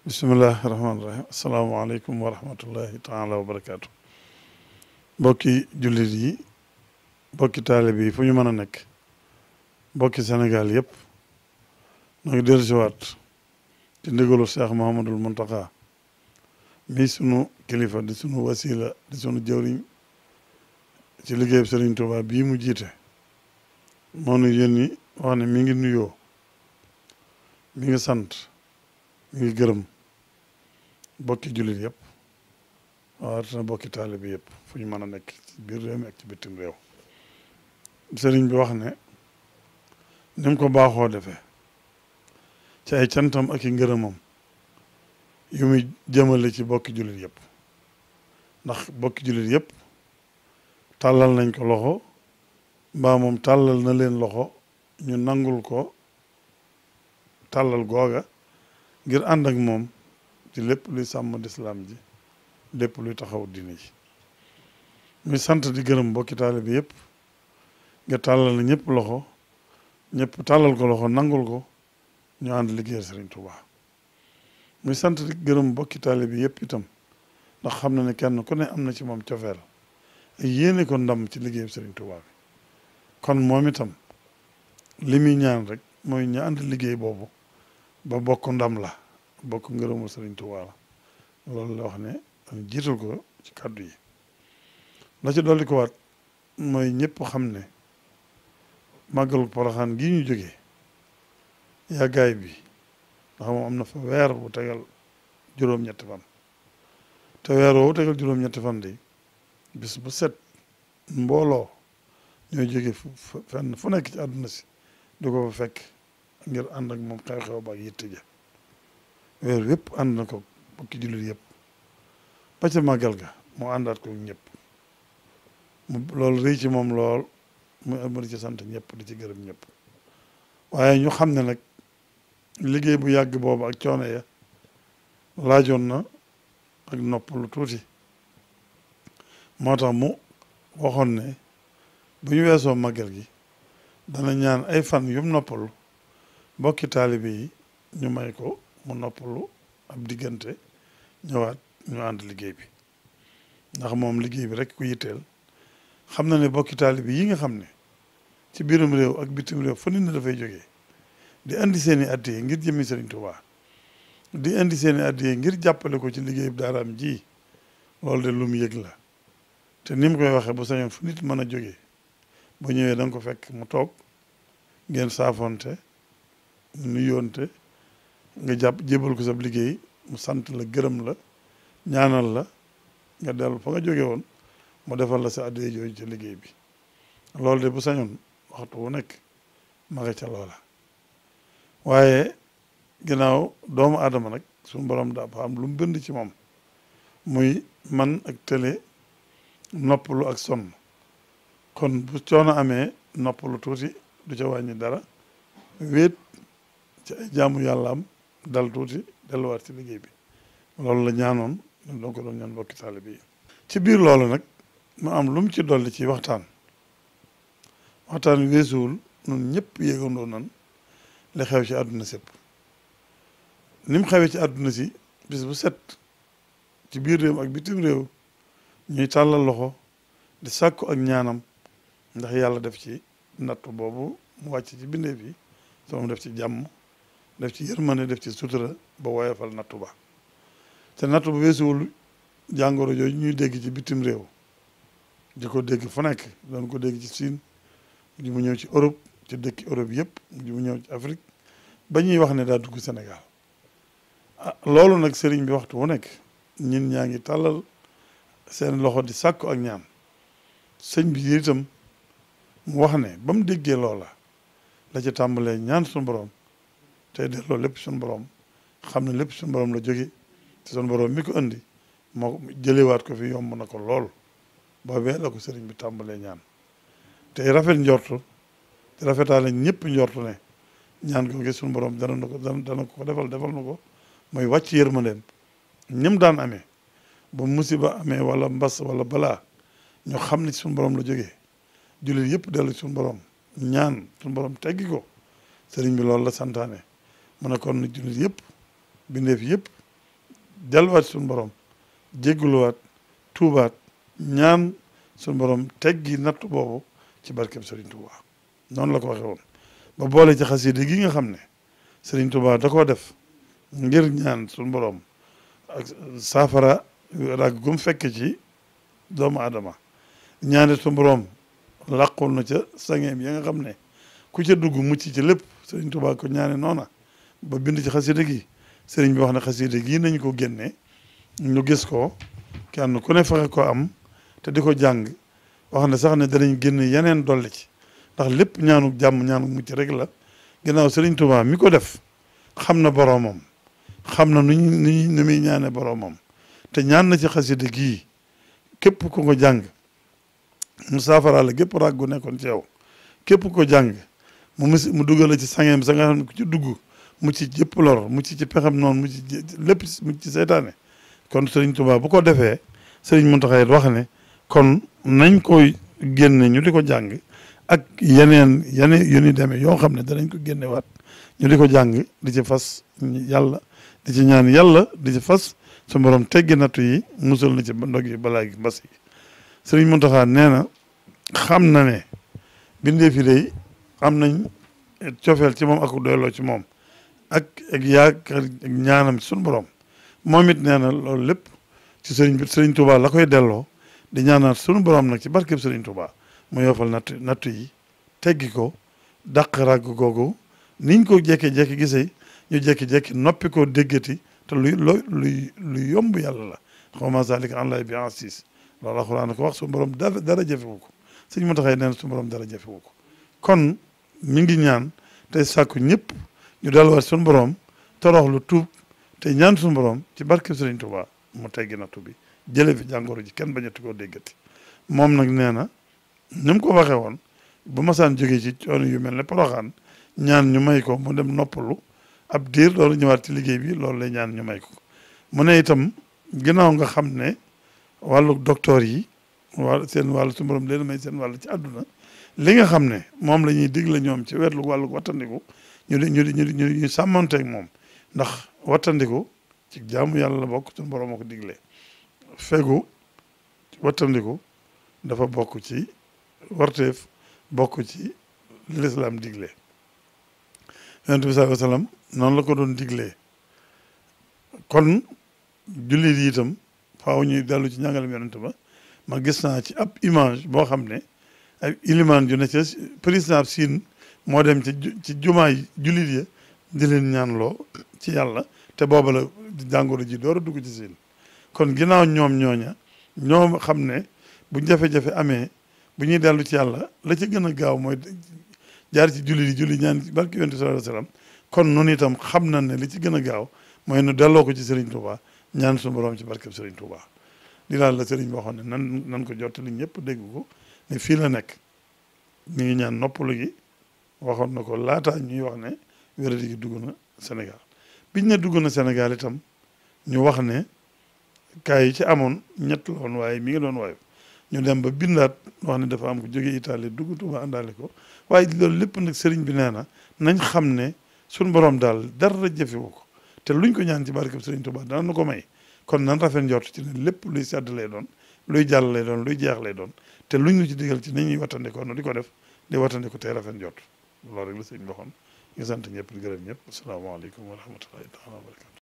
bismillahi rahmaani rahim asalaamaaleykum wa rahmatullahi taala wa barakaatu. Mbokki jullit yi mbokki taalib yi fu ñu mën a nekk mbokki Sénégal yëpp ñoo ngi dellusiwaat ci ndigalu Cheikh Mouhamadul Mountakha mi sunu kilifa di sunu wasila di sunu jëwriñ ci liggéeyub Serigne Touba bii mu jiite moo nu yónni wax ne mi ngi nuyoo mi ngi sant mi ngi gërëm bokki jullit yëpp waaw bokki taalibe yëpp fu ñu mën a nekk ci biir réew mi ak ci bitim réew sëriñ bi wax ne ni mu ko baaxoo defee ci ay cantam ak i ngërëmam yu muy jëmale ci bokki jullit yëpp ndax bokki jullit yëpp tàllal nañ ko loxo mbaa moom tàllal na leen loxo ñu nangul ko tàllal googa ngir ànd ak moom ci lépp luy sàmm lislaam ji lépp luy taxaw diine ji muy sant di gërëm mbokki taalibe bi yëpp nga tàllal na ñëpp loxo ñëpp tàllal ko loxo nangul ko ñu ànd liggéeyal Sëriñ Tuubaa muy sant di gërëm mbokki taalibe bi yëpp itam ndax xam na ne kenn ku ne am na ci moom cofeel ak yéene ko ndam ci liggéeyal Sëriñ Tuubaa bi kon moom itam li muy ñaan rek mooy ñu ànd liggéey boobu ba bokk ndam la bokk ngërëmul Sëriñ Tuubaa la loolu la wax ne jiital ko ci kàddu yi la ci dolli ko waat mooy ñëpp xam ne màggalu Poroxaan gii ñu jógee yàggaay bi ndax moom am na fa weer bu tegal juróom-ñetti fan te weer woowu tegal juróom-ñetti fan de bis bu set mbooloo ñooy jóge fenn fu nekk ci àdduna si di ko fa fekk ngir ànd ak moom xew-xew ba ak yitte ja weer yëpp ànd na ko bokki jullit yëpp ba ca màggal ga moo àndaat ko ñëpp loolu rëy ci moom lool mu di ci sant ñëpp di ci gërëm ñëpp waaye ñu xam ne nag liggéey bu yàgg boobu ak coono ya laajoon na ak nopp lu tuuti moo tax mu waxoon ne bu ñu weesoo màggal gi dana ñaan ay fan yum noppalu bokki taalibe yi ñu may ko mu noppalu ab diggante ñëwaat ñu ànd liggéey bi ndax moom liggéey bi rek ku yitteel xam na ne bokki taalibe yi nga xam ne ci biirum réew ak bitim réew fa nit ne dafay jógee di indi seeni addiya ngir jëmmi Sëriñ Tuubaa di indi seeni addiya ngir jàppale ko ci liggéey bi daaraam ji loolu de lu mu yëg la te ni mu koy waxee bu sañoon fu nit mën a jógee bu ñëwee da nga ko fekk mu toog ngeen saafonte nuyoonte nga jàpp jébal ko sab liggéey mu sant la gërëm la ñaanal la nga dellu fa nga jóge woon mu defal la sa addiya jooju ci liggéey bi loolu de bu sañoon waxtu wu nekk ma nga ca loola waaye ginnaaw doomu aadama nag suñu borom dafa am lu mu bind ci moom muy man ak tële noppalu ak sonn kon bu coono amee noppalu tuuti du ca wàññi dara wéet ci ay jaamu yàlla am dal tuuti delluwaat ci liggéey bi loolu la ñaanoon ñun doo ko doon ñaan bokki taalibe yi ci biir loolu nag mu am lu mu ci dolli ci waxtaan weesuwul ñun ñëpp yéegandoo nan li xew ci àdduna sépp ni mu xewee ci àdduna si bis bu set ci biir réew ak bitim réew ñuy tàllal loxo di sàkku ak ñaanam ndax yàlla def ci nattu boobu mu wàcc ci bindeef yi te moom def ci jàmm def ci yërmande def ci sutura ba woyofal nattu ba te nattu ba weesuwul jàngoro jooju ñuy dégg ci bitim réew di ko dégg fu nekk doon ko dégg ci Siin di mu ñëw ci Europe ci dëkki Europe yëpp di mu ñëw ci Afrique ba ñuy wax ne daa dugg Sénégal loolu nag sëriñ bi waxtu wu nekk ñun ñaa ngi tàllal seen loxo di sàkku ak ñaan sëñ bi itam mu wax ne ba mu déggee loola la ci tàmbalee ñaan suñu borom tey delloo lépp suñu borom xam ne lépp suñu borom la jóge te suñu borom mi ko indi moo jëlewaat ko fi yomb na ko lool boobee la ko sëriñ bi tàmbalee ñaan te rafet njortu te rafetaale ñëpp njortu ne ñaan googu suñu borom dana ko defal na ko mooy wàcc yërmandeem ñëm daan amee ba musiba amee wala mbas wala balaa ñu xam ne suñu borom la jógee jullit yëpp dellu suñu borom ñaan suñu borom teggi ko sëriñ bi loolu la santaane mu ne kon jullit yëpp bindeef yëpp delluwaat suñu borom jégguluwaat tuubaat ñaan suñu borom teggi natt boobu ci barkeb Serigne Touba noonu la ko waxee woon ba boole ci xasida gi nga xam ne Serigne Touba da koo def ngir ñaan suñu borom ak saafara rag gum fekk ci doomu aadama ñaane suñu borom làqul na ca sangeem ya nga xam ne ku ca dugg mucc ci lépp Serigne Touba ko ñaane noona ba bind ci xasida gi Serigne bi wax ne xasida gii nañ ko génne ñu gis ko kenn ku ne fexe ko am te di ko jàng wax ne sax ne danañ génn yeneen dolli ci ndax lépp ñaanu jàmm ñaanu mucc rek la ginnaaw Serigne Touba mi ko def xam na boroomam xam na nu muy ñaane boroomam te ñaan na ci xasida gii képp ku ko jàng mu saafara la gépp ràggu nekkoon ci yow képp ko jàng mu dugal la ci sangeem sa nga xam ne ku ci dugg mu ci jëpp lor mu ci pexam noonu mu ci lépp mu ci seytaane kon Serigne Touba bu ko defee Serigne Mountakha wax ne kon nañ koy génne ñu di ko jàng ak yeneen yu ni demee yoo xam ne danañ ko génnewaat ñu di ko jàng di ci fas yàlla di ci ñaan yàlla di ci fas su borom teggi nattu yi musal na ci ndog yi balaa gi mbas yi Serigne Mountakha nee na xam na ne bindee fi day am nañ cofeel ci moom ak doyloo ci moom ak yaakaar ak ñaanam ci suñu borom moom it nee na loolu lépp ci Serigne Touba la koy delloo di ñaanaat sunu borom nag ci barkeb Serigne Touba mu yofal nattu yi teggi ko dàq ràgg googu niñ ko jékki-jékki gisee ñu jékki-jékki noppi ko déggati te luy yomb yàlla la xaw ma zalika an bi asis loolu alxuraan ko wax sunu borom dara jafewu ko Sëñ Muntaxa nee na sunu borom dara jafewu ko kon mi ngi ñaan tey sàkku ñëpp ñu delluwaat sunu borom toroxlu tuub te ñaan sunu borom ci barkeb Serigne Touba mu teggi nattu bi jële fi jàngoro ji kenn bañati koo déggati moom nag nee na ni mu ko waxee woon bu masaan jógee ci coono yu mel ne Poroxaan ñaan ñu may ko mu dem noppalu ab diir loolu ñëwaat ci liggéey bi loolu lay ñaan ñu may ko mu ne itam ginnaaw nga xam ne wàllu docteur yi seen wàllu su borom leen may seen wàllu ci àdduna li nga xam ne moom la ñuy digle ñoom ci wetlu wàllu wattandiku ñu sàmmanteeg moom ndax wattandiku ci jaamu yàlla la bokk suñu borom moo ko diglee fegu wattandiku dafa bokk ci warteef bokk ci lislaam digle yonent bi sallallahu alayhi wa sallam noonu la ko doon diglee kon jullit yi itam faaw ñuy dellu ci njàngalem yonent ba ma gis naa ci ab image boo xam ne ay ilimaan ju ne ca président Siin moo dem ci jumaay jullit ya di leen ñaanloo ci yàlla te booba la jàngoro ji door a dugg ci Siin kon ginnaaw ñoom ñooña ñoom xam ne bu jafe-jafe amee bu ñuy dellu ci yàlla la ci gën a gaaw mooy jaar ci julli ñaan ci barke yonent sallallahu alayhi wasallam kon noonu itam xam na ne li ci gën a gaaw mooy nu delloo ko ci Serigne Touba ñaan suñu borom ci barkeb Serigne Touba li daal la Serigne waxoon ne nan ko jottali ñëpp dégg ko ne fii la nekk mi ngi ñaan noppalu gi waxoon na ko laataa ñuy wax ne wéradi gi dugg na Sénégal biñ ne dugg na Sénégal itam ñu wax ne kaay yi ci amoon ñett la woon waaye mi ngi doon waayu ñu dem ba bindaat wax ne dafa am ko jógee Italie dugg Touba àndaale ko waaye loolu lépp nag sëriñ bi nee na nañ xam ne suñ borom daal dara jëfewu ko te luñ ko ñaan ci barkeb sëriñ Touba dana nu ko may kon nan rafet njort ci ne lépp luy sedd lay doon luy jàll lay doon luy jeex lay doon te luñ ñu ci digal ci nañuy wattandikoo nu di ko def di wattandiko tey rafet njort loolu rek la sëriñ bi waxoon ñu sant ñëpp di gërëm ñëpp asalaamaaleykum wa rahmatullahi taala wa barakatu